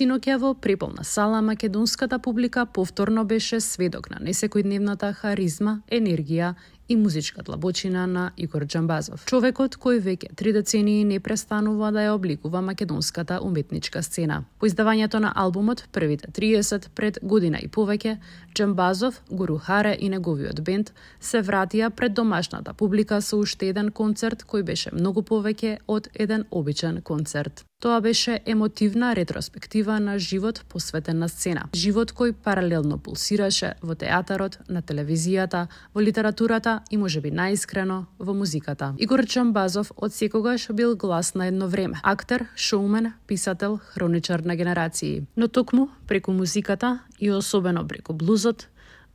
Синоќа во преполна сала македонската публика повторно беше сведок на несекојдневната харизма, енергија и музичка длабочина на Игор Џамбазов. Човекот кој веќе 3 децении не престанува да ја обликува македонската уметничка сцена. По издавањето на албумот Првите 30 пред година и повеќе, Џамбазов, Гуру Харе и неговиот бенд се вратија пред домашната публика со уште еден концерт кој беше многу повеќе од еден обичен концерт. Тоа беше емотивна ретроспектива на живот посветен на сцена. Живот кој паралелно пулсираше во театарот, на телевизијата, во литературата и можеби најискрено во музиката. Игор Џамбазов од секогаш бил глас на едно време. Актер, шоумен, писател, хроничар на генерации. Но токму преку музиката и особено преку блузот,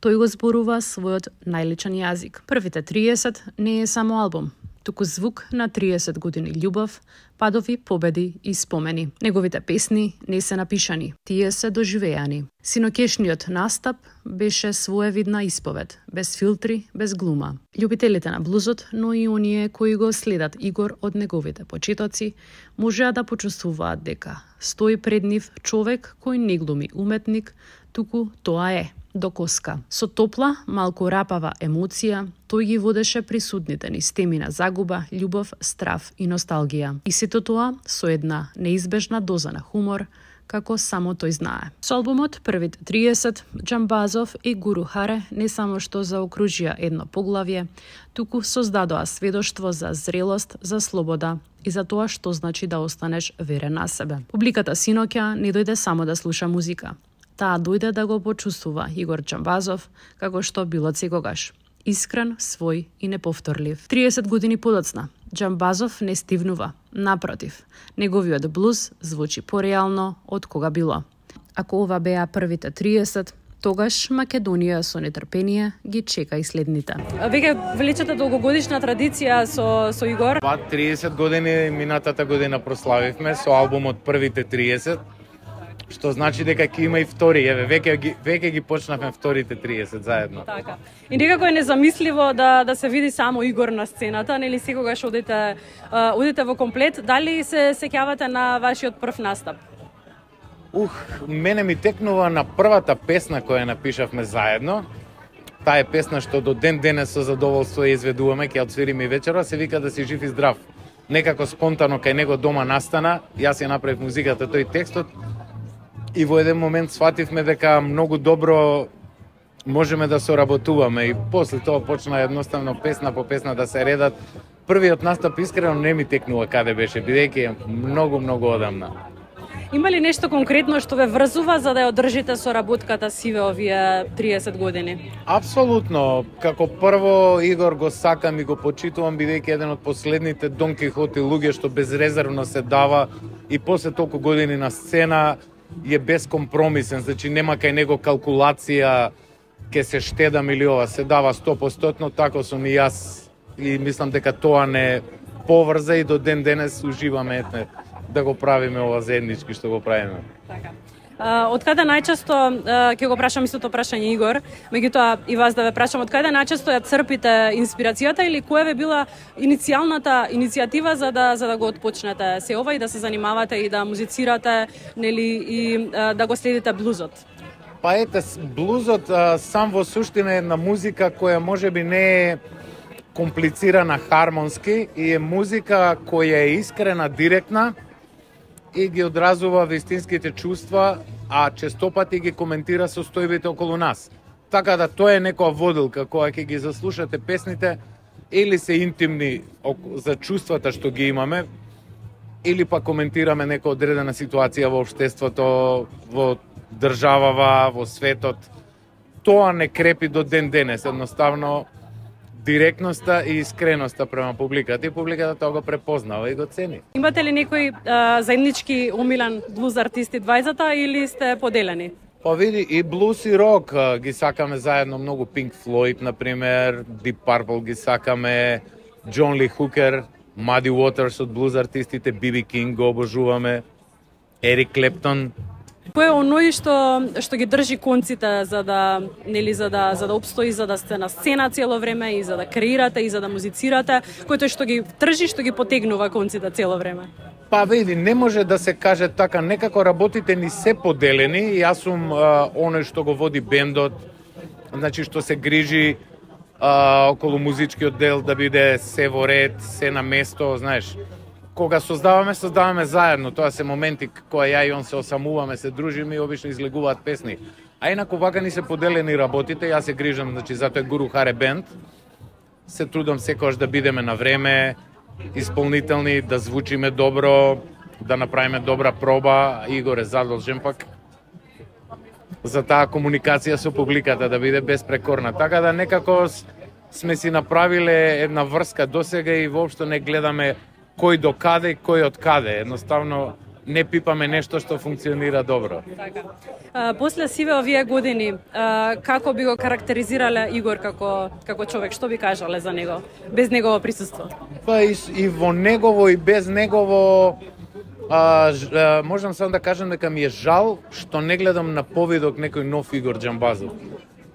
тој го зборува својот најличен јазик. Првите 30 не е само албум, туку звук на 30 години љубов, падови, победи и спомени. Неговите песни не се напишани, тие се доживеани. Синоќешниот настап беше своевидна исповед, без филтри, без глума. Љубителите на блузот, но и оние кои го следат Игор од неговите почетоци, можеа да почувствуваат дека стои пред нив човек кој не глуми уметник, туку тоа е до коска. Со топла, малку рапава емоција, тој ги водеше присутните низ теми на загуба, љубов, страв и носталгија. И сето тоа со една неизбежна доза на хумор, како само тој знае. Со албумот Првите 30, Џамбазов и Гуру Харе не само што заокружија едно поглавје, туку создадоа сведоштво за зрелост, за слобода и за тоа што значи да останеш верен на себе. Публиката синоќа не дојде само да слуша музика. Таа дојде да го почувствува Игор Џамбазов како што било секогаш. Искрен, свој и неповторлив. 30 години подоцна, Џамбазов не стивнува. Напротив, неговиот блуз звучи пореално од кога било. Ако ова беа првите 30, тогаш Македонија со нетрпение ги чека и следните. Веќе влечете долгогодишна традиција со Игор? 30 години минатата година прославивме со албумот Првите 30. Што значи дека ќе има и втори, веќе ги почнавме вторите 30 заедно. Така. И некако е незамисливо да се види само Игор на сцената, нели секогаш одите во комплет. Дали се сеќавате на вашиот прв настап? Мене ми текнува на првата песна која напишавме заедно. Таа е песна што до ден денес со задоволство ја изведуваме, ќе отсвириме и вечера, се вика Да си жив и здрав. Некако спонтано кај него дома настана, јас ја направив музиката, тој текстот. И во еден момент свативме дека многу добро можеме да соработуваме и после тоа почна едноставно песна по песна да се редат. Првиот настап искрено не ми текнува каде беше, бидејќи многу одамна. Има ли нешто конкретно што ве врзува за да ја одржите соработката сиве овие 30 години? Апсолутно. Како прво Игор го сакам и го почитувам бидејќи еден од последните Дон Кихот и луѓе што безрезервно се дава и после толку години на сцена е безкомпромисен, значи нема кај него калкулација ке се штедам или ова, се дава 100%, тако сум и јас и мислам дека тоа не поврза и до ден денес уживаме да го правиме ова заеднички што го правиме. Така. Од каде најчесто, ќе го прашам истото прашање Игор, меѓутоа и вас да ве прашам, од каде најчесто ја црпите инспирацијата или која ве била иницијалната иницијатива за да го отпочнете се ова и да се занимавате и да музицирате, нели и да го следите блузот? Па ете, блузот сам во суштина е една музика која можеби не е комплицирана хармонски и е музика која е искрена, директна и ги одразува вистинските чувства, а честопати ги коментира состојбите околу нас. Така да тоа е некоја водилка која ќе ги заслушате песните или се интимни за чувствата што ги имаме, или па коментираме некоја одредена ситуација во општеството, во државава, во светот. Тоа не крепи до ден денес, едноставно директноста и искреноста према публиката и публиката тоа го препознава и го цени. Имате ли некој заеднички омилен блуз артисти двајцата или сте поделени? Па види, и блуз и рок ги сакаме заедно многу, Pink Floyd, например, Deep Purple ги сакаме, Джон Ли Хукер, Muddy Waters од блуз артистите, B.B. King го обожуваме, Ерик Клептон. Кој е оној што ги држи конците за да опстои, за да сте на сцена цело време и за да креирате и за да музицирате, кој тој што ги држи, што ги потегнува конците цело време? Па види, не може да се каже така, некако работите ни се поделени, јас сум оној што го води бендот, значи што се грижи околу музичкиот дел да биде се во ред, се на место, знаеш. Кога создаваме заедно, тоа се моменти кога ја и он се осамуваме, се дружиме и обично излегуваат песни. А инаку вака ни се поделени работите, јас се грижам, значи затоа е Гуру Харе бенд. Се трудам секогаш да бидеме на време, исполнителни, да звучиме добро, да направиме добра проба. Игор е задолжен пак за таа комуникација со публиката да биде безпрекорна. Така да некако сме си направиле една врска досега и воопшто не гледаме кој до каде и кој од каде. Едноставно не пипаме нешто што функционира добро. Така. После сиве овие години, како би го карактеризирале Игор како човек? Што би кажале за него, без негово присуство? Па и во негово и без негово, можам само да кажам дека ми е жал што не гледам на повидок некој нов Игор Џамбазов.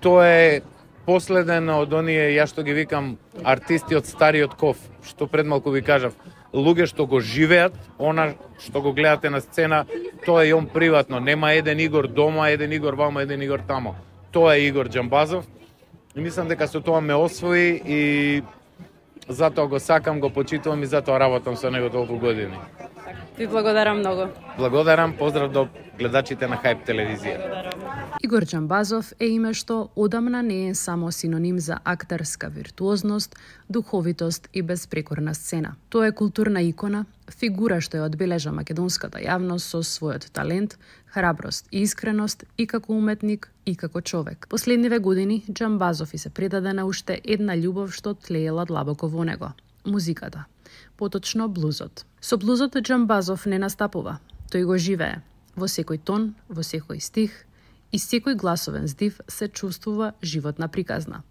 Тоа е последен од оние, ја што ги викам, артисти од стариот ков, што пред малку ви кажав. Луѓе што го живеат, она што го гледате на сцена, тоа е он приватно. Нема еден Игор дома, еден Игор вамо, еден Игор тамо. Тоа е Игор Џамбазов. И мислам дека со тоа ме освои и затоа го сакам, го почитувам и затоа работам со него толку години. Ви благодарам многу. Благодарам, поздрав до гледачите на Хајп телевизија. Игор Џамбазов е име што одамна не е само синоним за актерска виртуозност, духовитост и безпрекорна сцена. Тоа е културна икона, фигура што ја одбележа македонската јавност со својот талент, храброст и искреност и како уметник и како човек. Последниве години Џамбазов и се предаде на уште една љубов што тлеела длабоко во него – музиката, поточно блузот. Со блузот Џамбазов не настапува, тој го живее. Во секој тон, во секој стих и секој гласовен здив се чувствува животна приказна.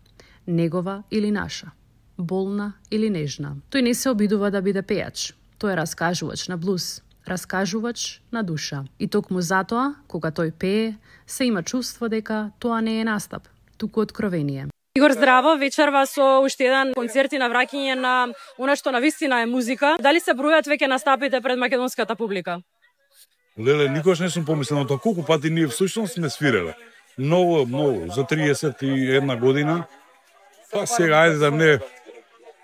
Негова или наша, болна или нежна. Тој не се обидува да биде пејач. Тој е раскажувач на блуз, раскажувач на душа. И токму затоа, кога тој пее, се има чувство дека тоа не е настап, туку откровение. Игор, здраво, вечерва со уште еден концерт и навраќање на она што навистина е музика. Дали се бројат веќе настапите пред македонската публика? Леле, никош не сум помислил на тоа. Колку пати ние всушност сме свиреле. Многу, за 31 година. Па сега, ајде да не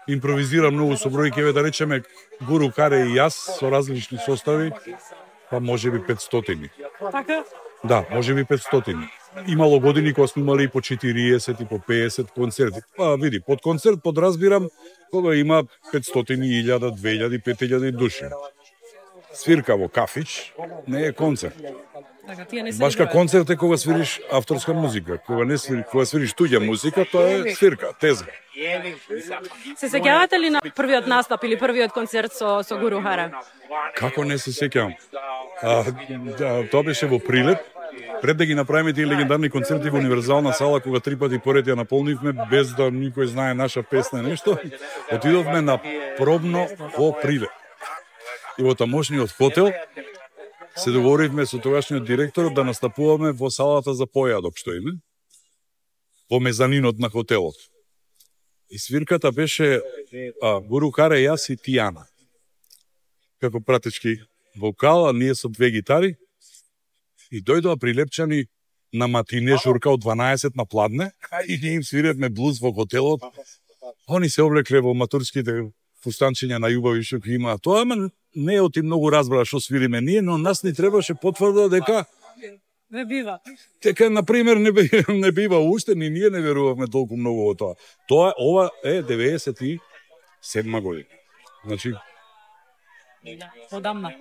импровизирам многу со бројки, да речеме Гуру Харе и јас со различни состави, па може би 500. Така? Да, може би 500. Имало години кога сме имали и по 40 и по 50 концерти. Па види, под концерт подразбирам кога има 500, 1000, 2000, 5000 души. Свирка во кафич не е концерт. Башка концерт е кога свириш авторска музика. Кога не свириш, кога свириш туѓа музика, тоа е свирка, тезга. Се сеќавате ли на првиот настап или првиот концерт со Гуру Харе? Како не се сеќавам? Тоа беше во Прилеп. Пред да ги направиме тие легендарни концерти во Универзална сала, кога 3 пати поред ја наполнивме без да никој знае наша песна нешто, отидовме на пробно во Прилеп. И во тамошниот хотел се договоривме со тогашниот директор да настапуваме во салата за појадок што име, во мезанинот на хотелот. И свирката беше Гуру Харе, јас и Тијана. Како пратечки вокал, а ние со 2 гитари. И дојдоа прилепчани на матине журка од 12 на пладне и ние им свиревме блуз во хотелот. Они се облекле во матурските фустанчиња на љубави што ги има. Тоа не оти многу разбра што свириме ние, но нас ни требаше потврда дека не бива. Дека на пример не бива уште, ни ние не верувавме толку многу во тоа. Ова е 97 година. Значи одамна.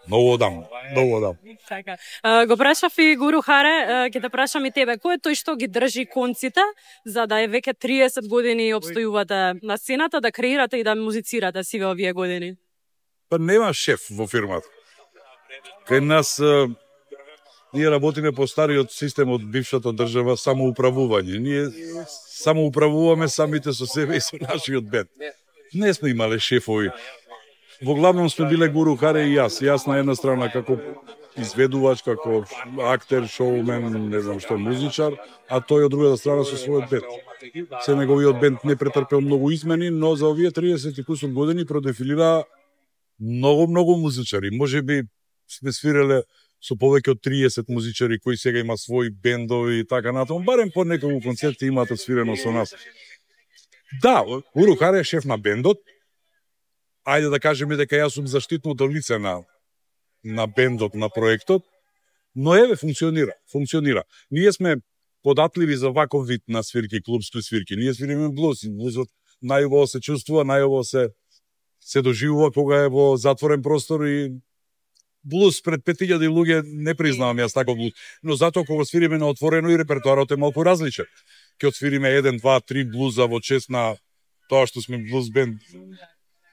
Многу одамна. Така. Го прашав и Гуру Харе, ќе те прашам и тебе, кој е тој што ги држи конците за да е веќе 30 години обстојувате на сцената, да креирате и да музицирате сиве овие години? Па нема шеф во фирмата. Кај нас ние работиме по стариот систем од бившата држава, самоуправување. Ние самоуправуваме самите со себе и со нашиот бенд. Не сме имале шефови. Во главном сме биле Гуру Харе и јас. Јас на една страна како изведувач, како актер, шоумен, не знам што, музичар, а тој од другата страна со својот бенд. Се неговиот бенд не претрпел многу измени, но за овие 30 и кусор години продефилира Многу музичари. Можеби сме свиреле со повеќе од 30 музичари кои сега има своји бендови и така натаму. Барем по неколку концерти имаат свирено со нас. Да, Гуру Харе е шеф на бендот. Ајде да кажеме дека јас сум заштитното лице на бендот, на проектот. Но еве, функционира. Ние сме податливи за ваков вид на свирки, клубски свирки. Ние свириме блуз. Блузот најубаво се чувствува, најубаво се доживува кога е во затворен простор и блуз пред 5000 луѓе не признавам јас таков блуз. Но затоа кога свириме на отворено и репертуарот е малку различен. Ке отсвириме 1, 2, 3 блуза во чест на тоа што сме блуз бенд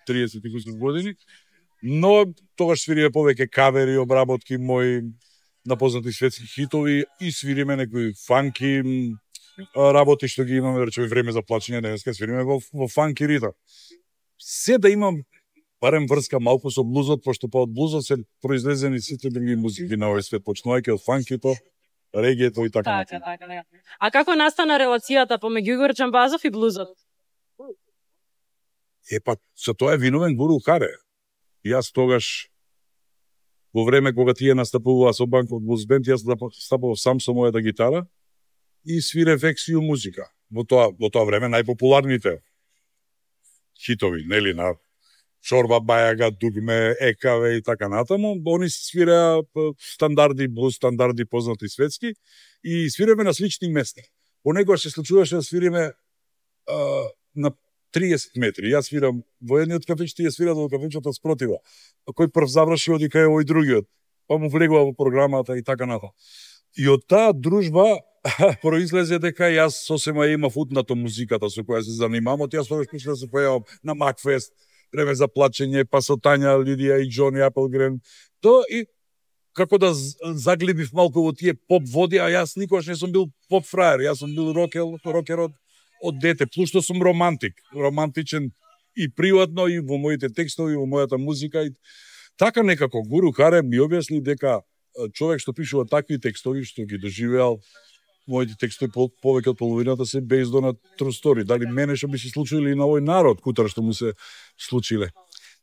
30 години. Но тогаш свириме повеќе кавери, обработки мои на познати светски хитови и свириме некои фанки работи што ги имаме, речеме време за плачење, денеска свириме во фанки ритам. Се да имам барем врска малку со блузот, пошто од блузот се произлезени сите други музики на овој свет, почнувајќи од фанкито, регето и така. Така. А како настана релацијата помеѓу Игор Џамбазов и блузот? За тоа е виновен Гуру Харе. Јас тогаш во време кога тие настапуваа со Банкот Блуз Бенд, јас настапував сам со мојата гитара и свирев ексију музика. Во тоа време најпопуларните хитови, нели, на Чорба Бајага, Дугме, Екаве и така натаму, они свиреа стандарди, блуз стандарди познати светски и свиреме на слични места. Понекогаш се случуваше да свириме на 30 метри. Јас свирам во едниот кафич, тие свират во кафичот спротива. Кој прв заврши, оди кај овој другиот. Па му влегува во програмата и така натаму. И од таа дружба произлезе дека јас сосема имав утнато музиката со која се занимавам. Од јас тогаш почнав да се појавам на Макфест, време за плачење, па со Тања, Лидија и Џони Апелгрен. То и како да заглибив малку во тие поп води, а јас никогаш не сум бил поп фраер, јас сум бил рокер од дете, плюс што сум романтичен и приватно и во моите текстови, во мојата музика. И така некако Гуру Харе ми објасни дека човек што пишува такви текстови, што ги доживеал, моите текстови повеќе од половината се based on a true story. Дали мене што би се случило и на овој народ, кутар што му се случиле.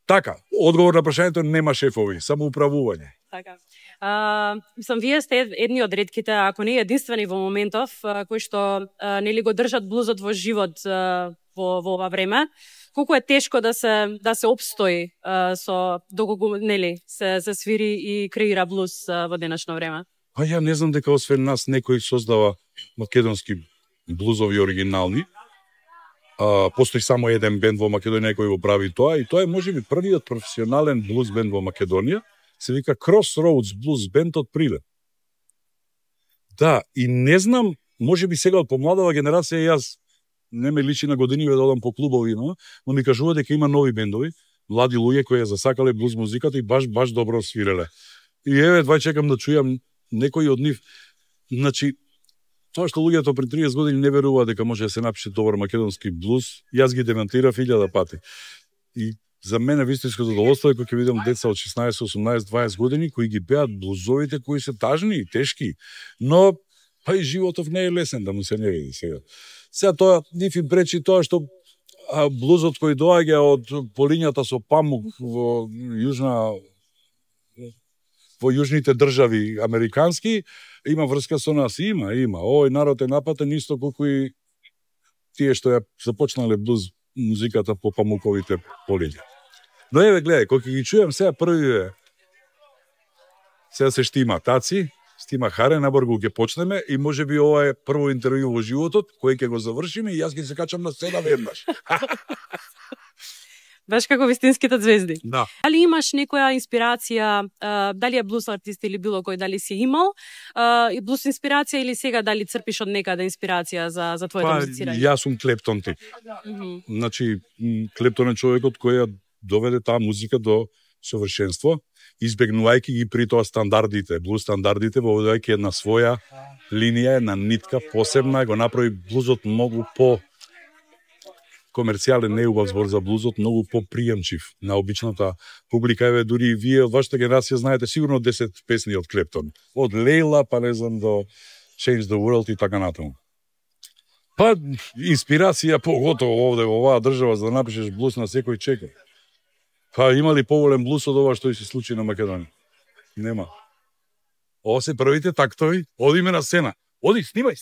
Така, одговор на прашањето, нема шефови, само управување. Така. Вие сте едни од ретките, ако не единствени во моментов, кои што нели го држат блузот во живот во ова време. Колку е тешко да се опстои доколку нели се свири и креира блуз во денешно време? Па ја не знам дека освен нас некој создава македонски блузови оригинални. Постои само еден бенд во Македонија кој го прави тоа и тоа е можеби првиот професионален блуз бенд во Македонија. Се вика Crossroads Blues Band од Прилеп. Да, и не знам, можеби сега од помладава генерација јас не ме личи на години да одам по клубови, но ми кажува дека има нови бендови, млади луѓе кои ја засакале блуз музиката и баш добро свиреле. И еве, чекам да чујам некои од нив. Значи, тоа што луѓето пред 30 години не веруваат дека може да се напише добар македонски блуз, јас ги демонтирав 1000 пати. И за мене вистинско задоволство е кога ќе видам деца од 16, 18, 20 години кои ги пеат блузовите кои се тажни и тешки, но па и животов не е лесен да му се не види сега. Сега тоа ниф им пречи тоа што блузот кој доаѓа од полињата со памук во јужните држави американски, има врска со нас, има. Овој народ е напатен исто колку и тие што ја започнале блуз музиката по памуковите полиња. Но еве гледај, кога ги чујам сега први сега се штима Таци, стима Харе, наборго ќе почнеме и можеби ова е прво интервју во животот кој ќе го завршиме и јас ќе се качам на сцена веднаш. Баш како вистинските звезди. Да. Дали имаш некоја инспирација, дали е блуз артист или било кој, дали си имал блуз инспирација или сега дали црпиш од некаде инспирација за твоето музицирање? Јас сум Клептон тип. Значи, Клептон е човекот кој ја доведе таа музика до совршенство, избегнувајќи ги при тоа стандардите, блуз стандардите, воведувајќи една своја линија, една нитка посебна, го направи блузот многу по комерцијален, не е убав збор за блузот, многу поприемчив на обичната публика. Еве, дури и вие од вашата генерација знаете сигурно 10 песни од Клептон. Од Лейла, па не знам до Change the World и така натаму. Па, инспирација поготово овде во оваа држава за да напишеш блуз на секој чека. Па има ли поголем блуз од ова што се случи на Македонија? Нема. Ова се првите тактови, одиме на сцена. Оди, снимај.